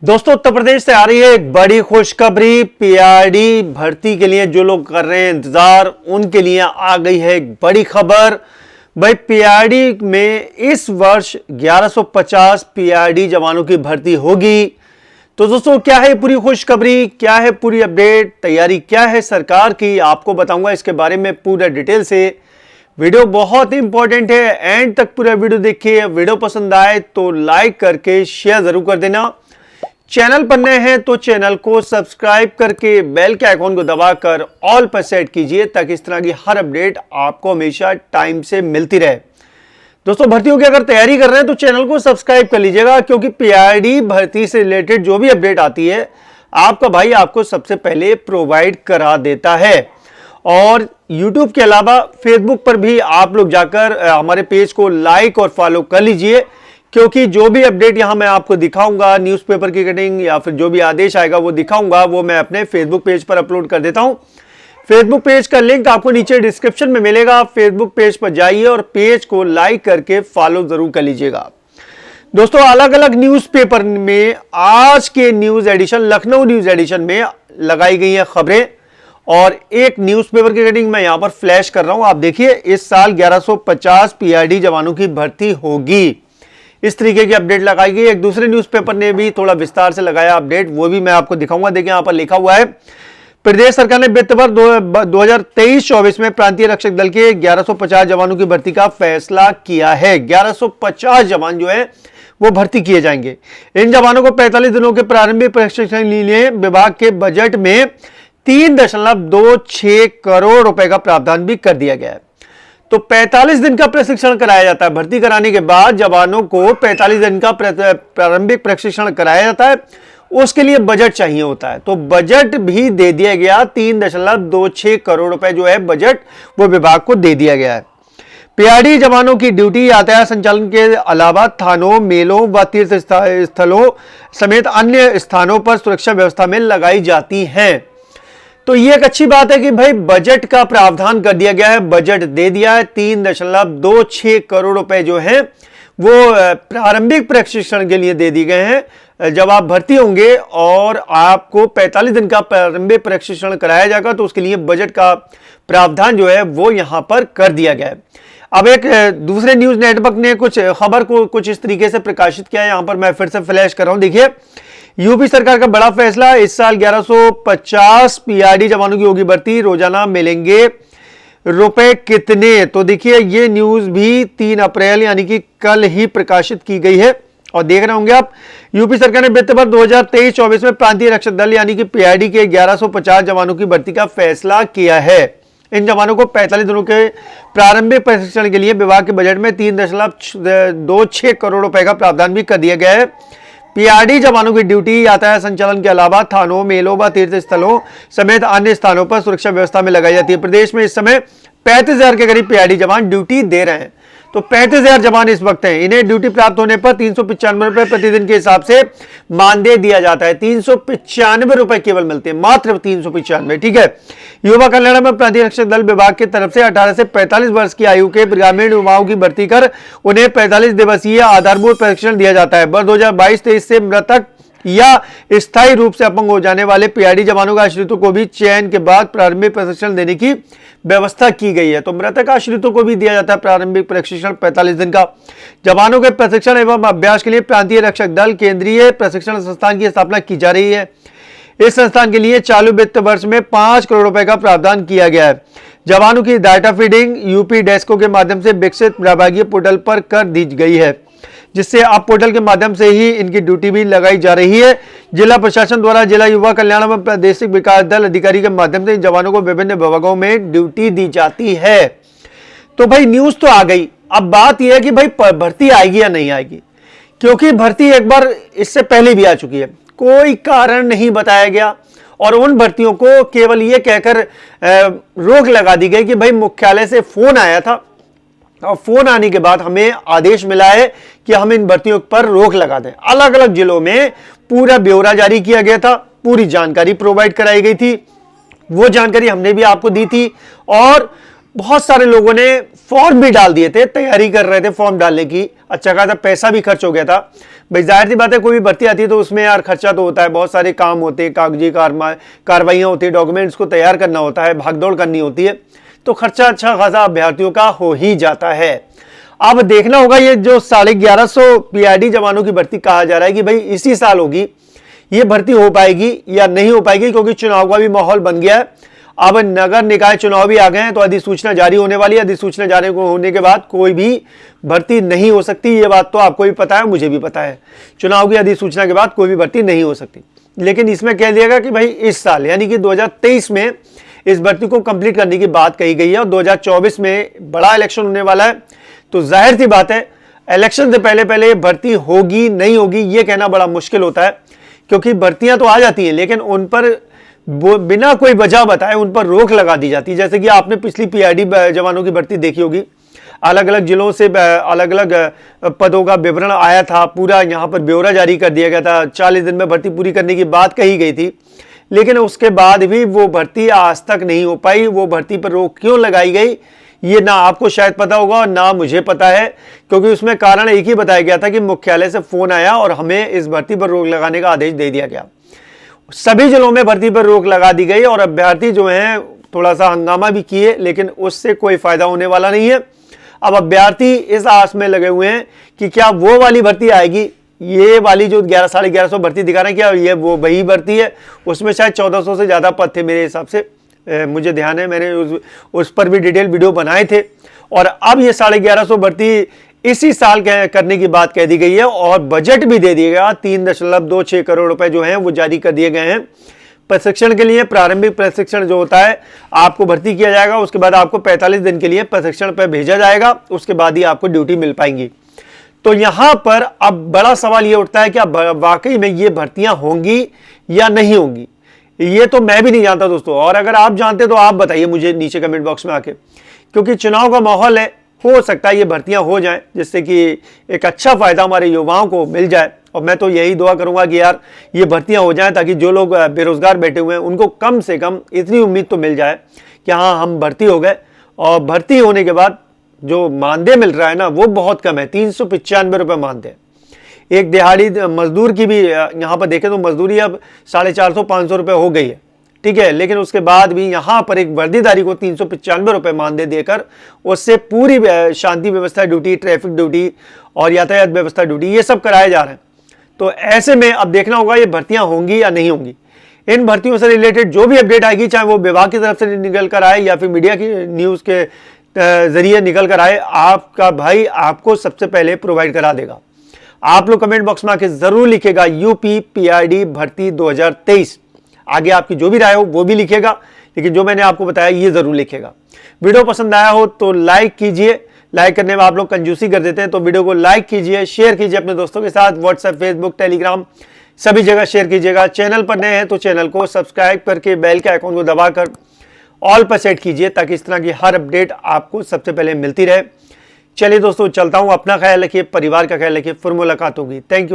दोस्तों, उत्तर प्रदेश से आ रही है एक बड़ी खुशखबरी। पीआरडी भर्ती के लिए जो लोग कर रहे हैं इंतजार, उनके लिए आ गई है एक बड़ी खबर। भाई, पीआरडी में इस वर्ष 1150 पीआरडी जवानों की भर्ती होगी। तो दोस्तों, क्या है पूरी खुशखबरी, क्या है पूरी अपडेट, तैयारी क्या है सरकार की, आपको बताऊंगा इसके बारे में पूरा डिटेल से। वीडियो बहुत ही इंपॉर्टेंट है, एंड तक पूरा वीडियो देखिए। वीडियो पसंद आए तो लाइक करके शेयर जरूर कर देना। चैनल पर नए हैं तो चैनल को सब्सक्राइब करके बेल के आइकॉन को दबाकर ऑल पर सेट कीजिए, ताकि इस तरह की हर अपडेट आपको हमेशा टाइम से मिलती रहे। दोस्तों, भर्तियों की अगर तैयारी कर रहे हैं तो चैनल को सब्सक्राइब कर लीजिएगा, क्योंकि पीआरडी भर्ती से रिलेटेड जो भी अपडेट आती है आपका भाई आपको सबसे पहले प्रोवाइड करा देता है। और YouTube के अलावा Facebook पर भी आप लोग जाकर हमारे पेज को लाइक और फॉलो कर लीजिए, क्योंकि जो भी अपडेट यहां मैं आपको दिखाऊंगा, न्यूज़पेपर की कटिंग या फिर जो भी आदेश आएगा वो दिखाऊंगा, वो मैं अपने फेसबुक पेज पर अपलोड कर देता हूं। फेसबुक पेज का लिंक आपको नीचे डिस्क्रिप्शन में मिलेगा। फेसबुक पेज पर जाइए और पेज को लाइक करके फॉलो जरूर कर लीजिएगा। दोस्तों, अलग अलग न्यूज़पेपर में आज के news edition, Lucknow news edition में लगाई गई है खबरें, और एक न्यूज़पेपर की कटिंग मैं यहां पर फ्लैश कर रहा हूं। आप देखिए, इस साल 1150 पीआरडी जवानों की भर्ती होगी, इस तरीके की अपडेट लगाई गई। एक दूसरे न्यूज़पेपर ने भी थोड़ा विस्तार से लगाया अपडेट, वो भी मैं आपको दिखाऊंगा। देखिए, यहां पर लिखा हुआ है, प्रदेश सरकार ने वित्त वर्ष 2023-24 में प्रांतीय रक्षक दल के 1150 जवानों की भर्ती का फैसला किया है। 1150 जवान जो है वो भर्ती किए जाएंगे। इन जवानों को 45 दिनों के प्रारंभिक प्रशिक्षण के लिए विभाग के बजट में 3.26 करोड़ रुपए का प्रावधान भी कर दिया गया है। तो 45 दिन का प्रशिक्षण कराया जाता है। भर्ती कराने के बाद जवानों को 45 दिन का प्रारंभिक प्रशिक्षण कराया जाता है, उसके लिए बजट चाहिए होता है। तो बजट भी दे दिया गया, 3.26 करोड़ रुपए जो है बजट वो विभाग को दे दिया गया है। पीआरडी जवानों की ड्यूटी यातायात संचालन के अलावा थानों, मेलों व तीर्थ स्थलों समेत अन्य स्थानों पर सुरक्षा व्यवस्था में लगाई जाती है। तो ये एक अच्छी बात है कि भाई बजट का प्रावधान कर दिया गया है, बजट दे दिया है। 3.26 करोड़ रुपए जो है वो प्रारंभिक प्रशिक्षण के लिए दे दिए गए हैं। जब आप भर्ती होंगे और आपको 45 दिन का प्रारंभिक प्रशिक्षण कराया जाएगा, तो उसके लिए बजट का प्रावधान जो है वो यहां पर कर दिया गया है। अब एक दूसरे न्यूज नेटवर्क ने कुछ खबर को कुछ इस तरीके से प्रकाशित किया है, यहां पर मैं फिर से फ्लैश कर रहा हूं। देखिए, यूपी सरकार का बड़ा फैसला, इस साल 1150 पीआरडी जवानों की होगी भर्ती, रोजाना मिलेंगे रुपए कितने। तो देखिए, ये न्यूज भी 3 अप्रैल यानी कि कल ही प्रकाशित की गई है, और देख रहे होंगे आप, यूपी सरकार ने वित्त वर्ष 2023-24 में प्रांतीय रक्षक दल यानी कि पीआरडी के 1150 जवानों की भर्ती का फैसला किया है। इन जवानों को 45 दिनों के प्रारंभिक प्रशिक्षण के लिए विभाग के बजट में 3.26 करोड़ रुपए का प्रावधान भी कर दिया गया है। पीआरडी जवानों की ड्यूटी यातायात संचालन के अलावा थानों, मेलों व तीर्थ स्थलों समेत अन्य स्थानों पर सुरक्षा व्यवस्था में लगाई जाती है। प्रदेश में इस समय 35,000 के करीब पीआरडी जवान ड्यूटी दे रहे हैं। तो 35,000 जवान इस वक्त हैं। इन्हें ड्यूटी प्राप्त होने पर 395 रुपए प्रतिदिन के हिसाब से मानदेय दिया जाता है। 395 रुपए केवल मिलते हैं, मात्र 395। ठीक है। युवा कल्याण में प्रांतीय रक्षक दल विभाग की तरफ से 18 से 45 वर्ष की आयु के ग्रामीण युवाओं की भर्ती कर उन्हें 45 दिवसीय आधारभूत प्रशिक्षण दिया जाता है। वर्ष 2022-23 से मृतक या स्थायी रूप से अपंग हो जाने वाले पीआरडी जवानों के आश्रितों को भी चयन के बाद प्रारंभिक प्रशिक्षण देने की व्यवस्था की गई है। तो मृतक आश्रितों को भी दिया जाता है प्रारंभिक प्रशिक्षण 45 दिन का। जवानों के प्रशिक्षण एवं अभ्यास के लिए प्रांतीय रक्षक दल केंद्रीय प्रशिक्षण संस्थान की स्थापना की जा रही है। इस संस्थान के लिए चालू वित्त वर्ष में 5 करोड़ रुपए का प्रावधान किया गया है। जवानों की डाटा फीडिंग यूपी डेस्को के माध्यम से विकसित विभागीय पोर्टल पर कर दी गई है, जिससे अब पोर्टल के माध्यम से ही इनकी ड्यूटी भी लगाई जा रही है। जिला प्रशासन द्वारा जिला युवा कल्याण एवं प्रादेशिक विकास दल अधिकारी के माध्यम से जवानों को विभिन्न विभागों में ड्यूटी दी जाती है। तो भाई न्यूज तो आ गई, अब बात यह है कि भाई भर्ती आएगी या नहीं आएगी, क्योंकि भर्ती एक बार इससे पहले भी आ चुकी है, कोई कारण नहीं बताया गया, और उन भर्तियों को केवल ये कहकर रोक लगा दी गई कि भाई मुख्यालय से फोन आया था, और फोन आने के बाद हमें आदेश मिला है कि हम इन भर्तियों पर रोक लगा दें। अलग अलग जिलों में पूरा ब्यौरा जारी किया गया था, पूरी जानकारी प्रोवाइड कराई गई थी, वो जानकारी हमने भी आपको दी थी, और बहुत सारे लोगों ने फॉर्म भी डाल दिए थे, तैयारी कर रहे थे फॉर्म डालने की, अच्छा खासा पैसा भी खर्च हो गया था। भाई जाहिर सी बात है, कोई भी भर्ती आती है तो उसमें यार खर्चा तो होता है, बहुत सारे काम होते हैं, कागजी कार्रवाइयाँ होती है, डॉक्यूमेंट्स को तैयार करना होता है, भागदौड़ करनी होती है, तो खर्चा अच्छा खासा अभ्यर्थियों का हो ही जाता है। अब देखना होगा ये जो 1150 पीआरडी जवानों की भर्ती कहा जा रहा है कि भाई इसी साल होगी, ये भर्ती हो पाएगी या नहीं हो पाएगी, क्योंकि चुनाव का भी माहौल बन गया है। अब नगर निकाय चुनाव भी आ गए हैं, तो अधिसूचना जारी होने वाली है। अधिसूचना जारी होने के बाद कोई भी भर्ती नहीं हो सकती, ये बात तो आपको भी पता है, मुझे भी पता है। चुनाव की अधिसूचना के बाद कोई भी भर्ती नहीं हो सकती, लेकिन इसमें कह दिया गया कि भाई इस साल यानी कि 2023 में इस भर्ती को कंप्लीट करने की बात कही गई है। और 2024 में बड़ा इलेक्शन होने वाला है, तो जाहिर सी बात है इलेक्शन से पहले पहले भर्ती होगी नहीं होगी ये कहना बड़ा मुश्किल होता है, क्योंकि भर्तियां तो आ जाती हैं लेकिन उन पर बिना कोई वजह बताए उन पर रोक लगा दी जाती है। जैसे कि आपने पिछली पीआरडी जवानों की भर्ती देखी होगी, अलग अलग जिलों से अलग अलग पदों का विवरण आया था, पूरा यहाँ पर ब्यौरा जारी कर दिया गया था, 40 दिन में भर्ती पूरी करने की बात कही गई थी, लेकिन उसके बाद भी वो भर्ती आज तक नहीं हो पाई। वो भर्ती पर रोक क्यों लगाई गई ये ना आपको शायद पता होगा और ना मुझे पता है, क्योंकि उसमें कारण एक ही बताया गया था कि मुख्यालय से फोन आया और हमें इस भर्ती पर रोक लगाने का आदेश दे दिया गया। सभी जिलों में भर्ती पर रोक लगा दी गई और अभ्यर्थी जो हैं थोड़ा सा हंगामा भी किए, लेकिन उससे कोई फायदा होने वाला नहीं है। अब अभ्यर्थी इस आस में लगे हुए हैं कि क्या वो वाली भर्ती आएगी, ये वाली जो 11,500 भर्ती दिखा रहे हैं, क्या ये वो वही भर्ती है? उसमें शायद 1400 से ज़्यादा पद थे मेरे हिसाब से, मुझे ध्यान है, मैंने उस पर भी डिटेल वीडियो बनाए थे। और अब ये 1150 भर्ती इसी साल करने की बात कह दी गई है और बजट भी दे दिया गया, 3.26 करोड़ रुपए जो हैं वो जारी कर दिए गए हैं प्रशिक्षण के लिए। प्रारंभिक प्रशिक्षण जो होता है आपको भर्ती किया जाएगा, उसके बाद आपको 45 दिन के लिए प्रशिक्षण पर भेजा जाएगा, उसके बाद ही आपको ड्यूटी मिल पाएंगी। तो यहां पर अब बड़ा सवाल ये उठता है कि वाकई में ये भर्तियां होंगी या नहीं होंगी, ये तो मैं भी नहीं जानता दोस्तों। और अगर आप जानते तो आप बताइए मुझे नीचे कमेंट बॉक्स में आके, क्योंकि चुनाव का माहौल है, हो सकता है ये भर्तियां हो जाएं, जिससे कि एक अच्छा फायदा हमारे युवाओं को मिल जाए। और मैं तो यही दुआ करूंगा कि यार ये भर्तियां हो जाएं, ताकि जो लोग बेरोजगार बैठे हुए हैं उनको कम से कम इतनी उम्मीद तो मिल जाए कि हाँ हम भर्ती हो गए। और भर्ती होने के बाद जो मानदेय मिल रहा है ना वो बहुत कम है, 395 रुपये मानदेय। एक दिहाड़ी मजदूर की भी यहाँ पर देखें तो मजदूरी अब 450-500 रुपये हो गई है, ठीक है, लेकिन उसके बाद भी यहाँ पर एक वर्दीदारी को 395 रुपये मानदेय देकर उससे पूरी शांति व्यवस्था ड्यूटी, ट्रैफिक ड्यूटी और यातायात व्यवस्था ड्यूटी ये सब कराए जा रहे हैं। तो ऐसे में अब देखना होगा ये भर्तियां होंगी या नहीं होंगी। इन भर्तियों से रिलेटेड जो भी अपडेट आएगी, चाहे वो विभाग की तरफ से निकल कर आए या फिर मीडिया की न्यूज़ के जरिए निकल कर आए, आपका भाई आपको सबसे पहले प्रोवाइड करा देगा। आप लोग कमेंट बॉक्स में आके जरूर लिखेगा यूपी पीआरडी भर्ती 2023, आगे आपकी जो भी राय हो वो भी लिखेगा, लेकिन जो मैंने आपको बताया ये जरूर लिखेगा। वीडियो पसंद आया हो तो लाइक कीजिए, लाइक करने में आप लोग कंजूसी कर देते हैं, तो वीडियो को लाइक कीजिए, शेयर कीजिए अपने दोस्तों के साथ, व्हाट्सएप, फेसबुक, टेलीग्राम सभी जगह शेयर कीजिएगा। चैनल पर नए हैं तो चैनल को सब्सक्राइब करके बेल के आइकॉन को दबाकर ऑल पर सेट कीजिए, ताकि इस तरह की हर अपडेट आपको सबसे पहले मिलती रहे। चलिए दोस्तों चलता हूं, अपना ख्याल रखिए, परिवार का ख्याल रखिए, फिर मुलाकात होगी। Thank you.